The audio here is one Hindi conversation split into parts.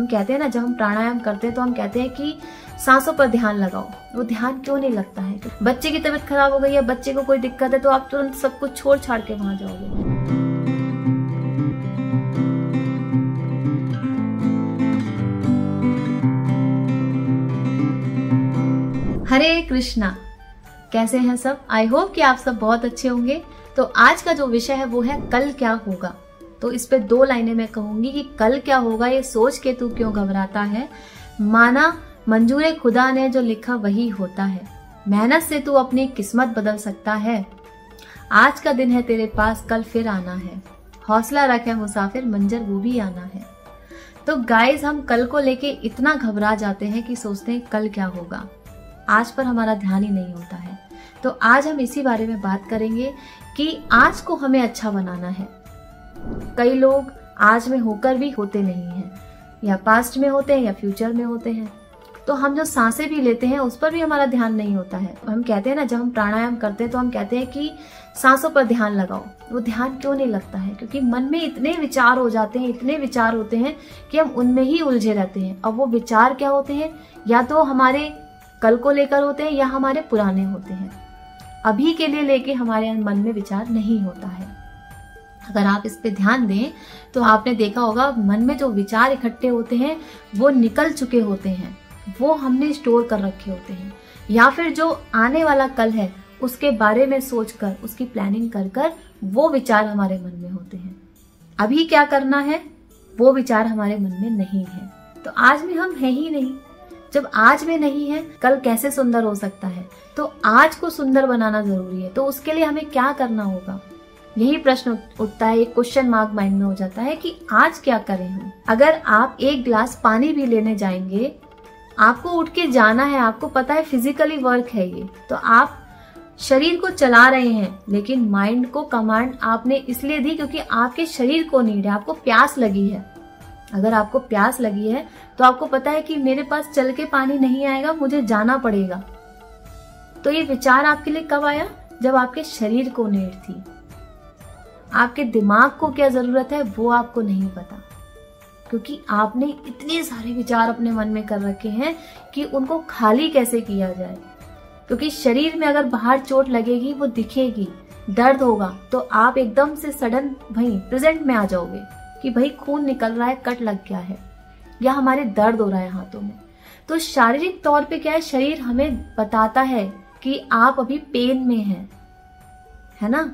हम कहते हैं ना, जब हम प्राणायाम करते हैं तो हम कहते हैं कि सांसों पर ध्यान लगाओ। वो ध्यान क्यों नहीं लगता है? बच्चे की तबीयत खराब हो गई है, बच्चे को कोई दिक्कत है, तो आप तुरंत सब कुछ छोड़ छाड़ के वहां जाओगे। हरे कृष्णा, कैसे हैं सब? आई होप कि आप सब बहुत अच्छे होंगे। तो आज का जो विषय है वो है कल क्या होगा। तो इस पे 2 लाइनें मैं कहूंगी कि कल क्या होगा ये सोच के तू क्यों घबराता है। माना मंजूरे खुदा ने जो लिखा वही होता है। मेहनत से तू अपनी किस्मत बदल सकता है। आज का दिन है तेरे पास, कल फिर आना है। हौसला रखे मुसाफिर, मंजर वो भी आना है। तो गाइस, हम कल को लेके इतना घबरा जाते हैं कि सोचते हैं कल क्या होगा। आज पर हमारा ध्यान ही नहीं होता है। तो आज हम इसी बारे में बात करेंगे कि आज को हमें अच्छा बनाना है। कई लोग आज में होकर भी होते नहीं हैं, या पास्ट में होते हैं या फ्यूचर में होते हैं। तो हम जो सांसें भी लेते हैं उस पर भी हमारा ध्यान नहीं होता है। हम कहते हैं ना, जब हम प्राणायाम करते हैं तो हम कहते हैं कि सांसों पर ध्यान लगाओ। वो ध्यान क्यों नहीं लगता है? क्योंकि मन में इतने विचार हो जाते हैं, इतने विचार होते हैं कि हम उनमें ही उलझे रहते हैं। अब वो विचार क्या होते हैं? या तो हमारे कल को लेकर होते हैं या हमारे पुराने होते हैं। अभी के लिए लेके हमारे मन में विचार नहीं होता है। अगर आप इस पे ध्यान दें तो आपने देखा होगा, मन में जो विचार इकट्ठे होते हैं वो निकल चुके होते हैं, वो हमने स्टोर कर रखे होते हैं, या फिर जो आने वाला कल है उसके बारे में सोचकर उसकी प्लानिंग कर कर वो विचार हमारे मन में होते हैं। अभी क्या करना है वो विचार हमारे मन में नहीं है। तो आज में हम है ही नहीं। जब आज में नहीं है, कल कैसे सुंदर हो सकता है? तो आज को सुंदर बनाना जरूरी है। तो उसके लिए हमें क्या करना होगा? यही प्रश्न उठता है, एक क्वेश्चन मार्क माइंड में हो जाता है कि आज क्या करें हम। अगर आप 1 गिलास पानी भी लेने जाएंगे, आपको उठ के जाना है, आपको पता है फिजिकली वर्क है ये, तो आप शरीर को चला रहे हैं, लेकिन माइंड को कमांड आपने इसलिए दी क्योंकि आपके शरीर को नीड है, आपको प्यास लगी है। अगर आपको प्यास लगी है तो आपको पता है कि मेरे पास चल के पानी नहीं आएगा, मुझे जाना पड़ेगा। तो ये विचार आपके लिए कब आया? जब आपके शरीर को नीड थी। आपके दिमाग को क्या जरूरत है वो आपको नहीं पता, क्योंकि आपने इतने सारे विचार अपने मन में कर रखे हैं कि उनको खाली कैसे किया जाए। क्योंकि शरीर में अगर बाहर चोट लगेगी, वो दिखेगी, दर्द होगा, तो आप एकदम से सडन वहीं प्रेजेंट में आ जाओगे कि भाई खून निकल रहा है, कट लग गया है, या हमारे दर्द हो रहा है हाथों में। तो शारीरिक तौर पे क्या है, शरीर हमें बताता है कि आप अभी पेन में हैं, है ना।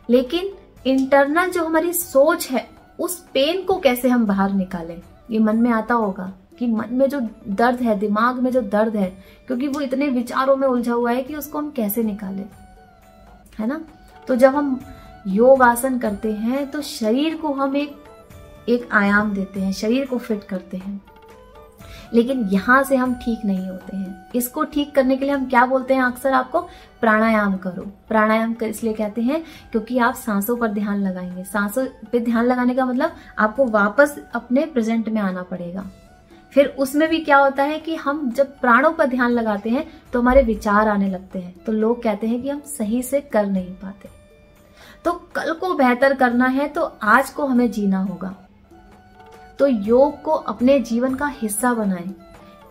लेकिन इंटरनल जो हमारी सोच है, उस पेन को कैसे हम बाहर निकालें, ये मन में आता होगा कि मन में जो दर्द है, दिमाग में जो दर्द है, क्योंकि वो इतने विचारों में उलझा हुआ है कि उसको हम कैसे निकालें, है ना। तो जब हम योग आसन करते हैं तो शरीर को हम एक आयाम देते हैं, शरीर को फिट करते हैं, लेकिन यहां से हम ठीक नहीं होते हैं। इसको ठीक करने के लिए हम क्या बोलते हैं अक्सर आपको? प्राणायाम करो। प्राणायाम इसलिए कहते हैं क्योंकि आप सांसों पर ध्यान लगाएंगे। सांसों पे ध्यान लगाने का मतलब आपको वापस अपने प्रेजेंट में आना पड़ेगा। फिर उसमें भी क्या होता है कि हम जब प्राणों पर ध्यान लगाते हैं तो हमारे विचार आने लगते हैं, तो लोग कहते हैं कि हम सही से कर नहीं पाते। तो कल को बेहतर करना है तो आज को हमें जीना होगा। तो योग को अपने जीवन का हिस्सा बनाएं।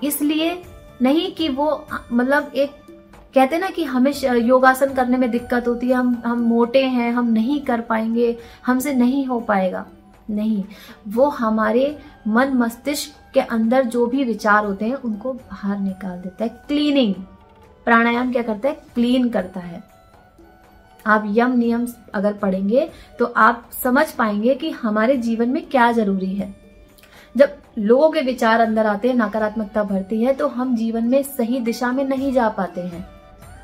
इसलिए नहीं कि वो मतलब एक कहते हैं ना कि हमें योगासन करने में दिक्कत होती है, हम मोटे हैं, हम नहीं कर पाएंगे, हमसे नहीं हो पाएगा। नहीं, वो हमारे मन मस्तिष्क के अंदर जो भी विचार होते हैं उनको बाहर निकाल देता है। क्लीनिंग प्राणायाम क्या करता है? क्लीन करता है। आप यम नियम अगर पढ़ेंगे तो आप समझ पाएंगे कि हमारे जीवन में क्या जरूरी है। जब लोगों के विचार अंदर आते हैं, नकारात्मकता भरती है, तो हम जीवन में सही दिशा में नहीं जा पाते हैं।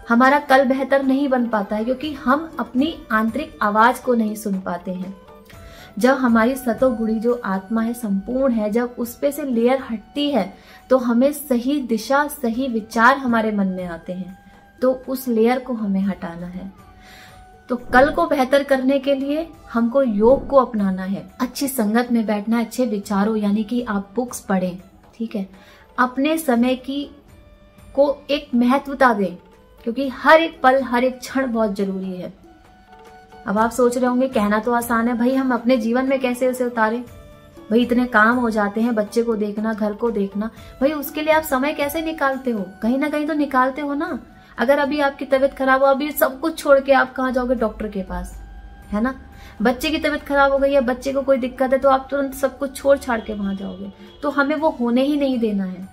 हमारा कल बेहतर नहीं बन पाता है क्योंकि हम अपनी आंतरिक आवाज को नहीं सुन पाते हैं। जब हमारी सतोगुणी जो आत्मा है, संपूर्ण है, जब उस पे से लेयर हटती है तो हमें सही दिशा, सही विचार हमारे मन में आते हैं। तो उस लेयर को हमें हटाना है। तो कल को बेहतर करने के लिए हमको योग को अपनाना है, अच्छी संगत में बैठना, अच्छे विचारों यानी कि आप बुक्स पढ़ें, ठीक है। अपने समय की को एक महत्वता दें, क्योंकि हर एक पल, हर एक क्षण बहुत जरूरी है। अब आप सोच रहे होंगे कहना तो आसान है भाई, हम अपने जीवन में कैसे उसे उतारें। भाई इतने काम हो जाते हैं, बच्चे को देखना, घर को देखना, भाई उसके लिए आप समय कैसे निकालते हो? कहीं ना कहीं तो निकालते हो ना। अगर अभी आपकी तबीयत खराब हो, अभी सब कुछ छोड़ के आप कहाँ जाओगे? डॉक्टर के पास, है ना। बच्चे की तबीयत खराब हो गई है, बच्चे को कोई दिक्कत है, तो आप तुरंत सब कुछ छोड़ छाड़ के वहां जाओगे। तो हमें वो होने ही नहीं देना है।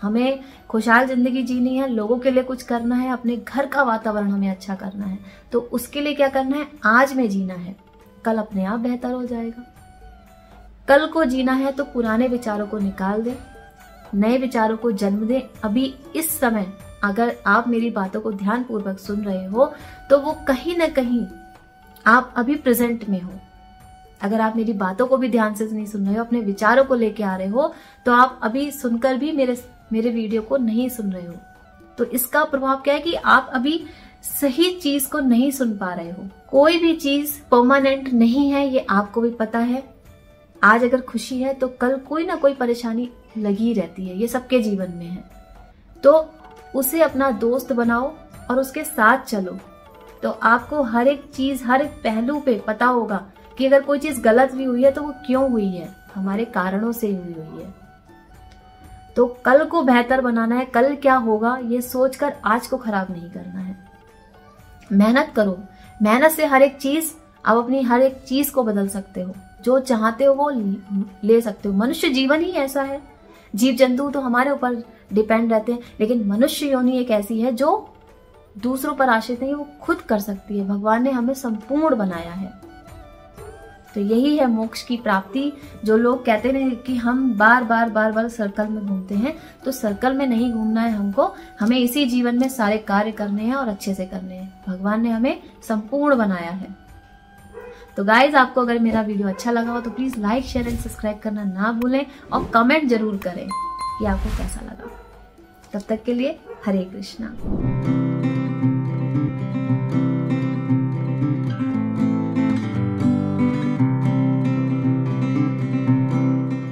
हमें खुशहाल जिंदगी जीनी है, लोगों के लिए कुछ करना है, अपने घर का वातावरण हमें अच्छा करना है। तो उसके लिए क्या करना है? आज में जीना है, कल अपने आप बेहतर हो जाएगा। कल को जीना है तो पुराने विचारों को निकाल दे, नए विचारों को जन्म दे। अभी इस समय अगर आप मेरी बातों को ध्यान पूर्वक सुन रहे हो तो वो कहीं ना कहीं आप अभी प्रेजेंट में हो। अगर आप मेरी बातों को भी ध्यान से नहीं सुन रहे हो, अपने विचारों को लेके आ रहे हो, तो आप अभी सुनकर भी मेरे वीडियो को नहीं सुन रहे हो। तो इसका प्रभाव क्या है कि आप अभी सही चीज को नहीं सुन पा रहे हो। कोई भी चीज परमानेंट नहीं है, ये आपको भी पता है। आज अगर खुशी है तो कल कोई ना कोई परेशानी लगी रहती है, ये सबके जीवन में है। तो उसे अपना दोस्त बनाओ और उसके साथ चलो, तो आपको हर एक चीज, हर एक पहलू पे पता होगा कि अगर कोई चीज गलत भी हुई है तो वो क्यों हुई है, हमारे कारणों से हुई है। तो कल को बेहतर बनाना है, कल क्या होगा ये सोचकर आज को खराब नहीं करना है। मेहनत करो, मेहनत से हर एक चीज, आप अपनी हर एक चीज को बदल सकते हो, जो चाहते हो वो ले सकते हो। मनुष्य जीवन ही ऐसा है। जीव जंतु तो हमारे ऊपर डिपेंड रहते हैं, लेकिन मनुष्य योनि एक ऐसी है जो दूसरों पर आश्रित नहीं, वो खुद कर सकती है। भगवान ने हमें संपूर्ण बनाया है। तो यही है मोक्ष की प्राप्ति। जो लोग कहते हैं कि हम बार बार सर्कल में घूमते हैं, तो सर्कल में नहीं घूमना है हमको। हमें इसी जीवन में सारे कार्य करने हैं और अच्छे से करने हैं। भगवान ने हमें संपूर्ण बनाया है। तो गाइज, आपको अगर मेरा वीडियो अच्छा लगा हो तो please like, share and subscribe करना ना भूलें और कमेंट जरूर करें कि आपको कैसा लगा। तब तक के लिए हरे कृष्णा।